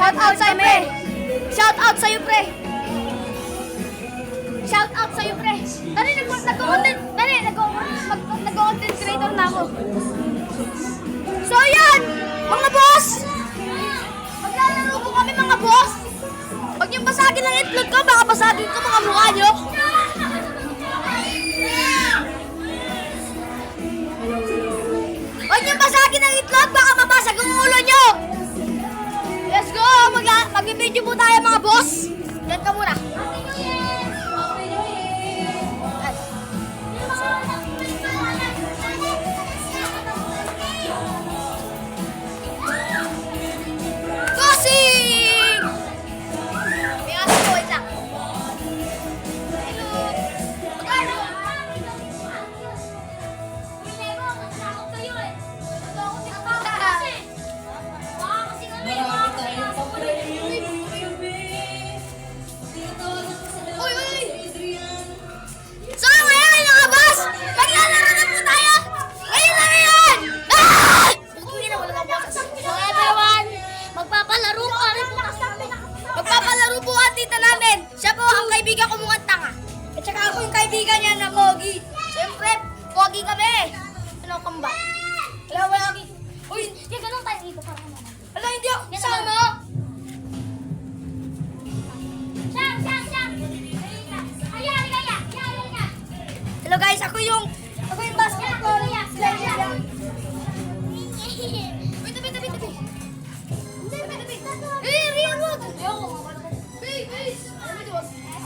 Shout out sa'yo, pre. Shout out sa'yo, pre. Shout out sa'yo, pre. Tari, nag-content creator na ako. So, yan! Mga boss! Maglalaro po kami, mga boss! Huwag niyong basagin ang itlog ko, baka basagin ko mga mukha niyo. Huwag niyong basagin ang itlog, baka mabasag ang ulo niyo. Let's go! Mag-video po tayo, mga boss! Yan ka muna. Bossing! May aso ko, wait lang. So ngayon mga boss, maglalaro na po tayo. Ngayon na ngayon. So everyone, magpapalaro po ang tita namin. Siya po ang kaibigan ko mong tanga. At saka ako yung kaibigan niya na Pogi. Siyempre, Pogi kami. Ano kamba? Wala, Pogi. Uy, yung ganun tayo dito para naman. Wala, hindi ako. Sama. Hello guys, ako yung basketball player.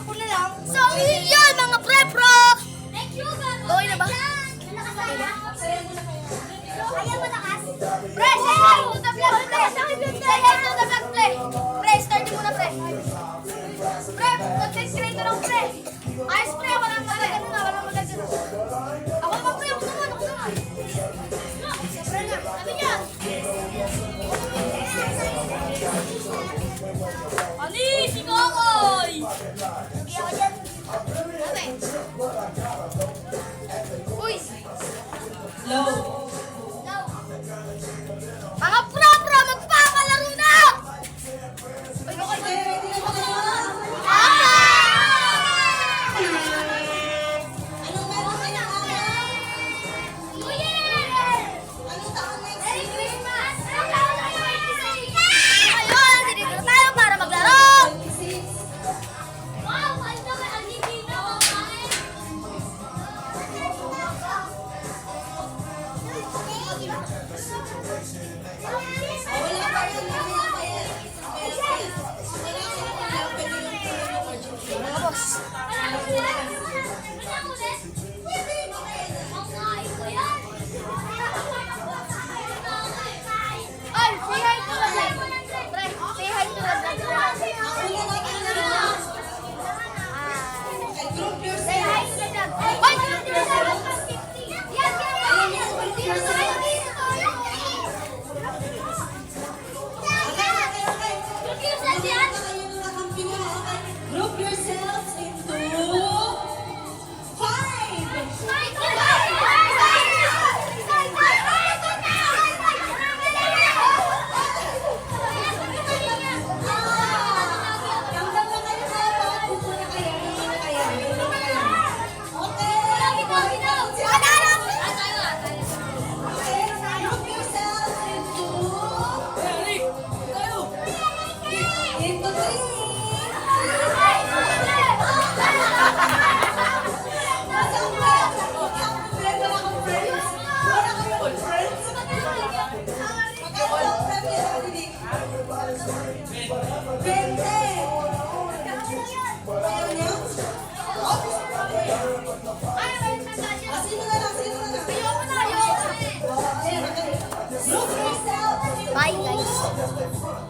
Ako na lang. So, yun mga pre-pro. Okay na ba? Ayaw malakas. Pre, say hi to the vlog play. Say hi to the vlog play. Pre, start mo na pre. Pre, content creator ako pre. Ayos pre, walang magagano na, walang magagano. Ako naman pre, ako naman. Pre na, sabi niya. Ani, si Kokoy! Hindi ako dyan. Sabi. Uy! Low. Mga pro-pro, magpapalaro na! Uy, okay. Group yourselves into 20. Bye guys.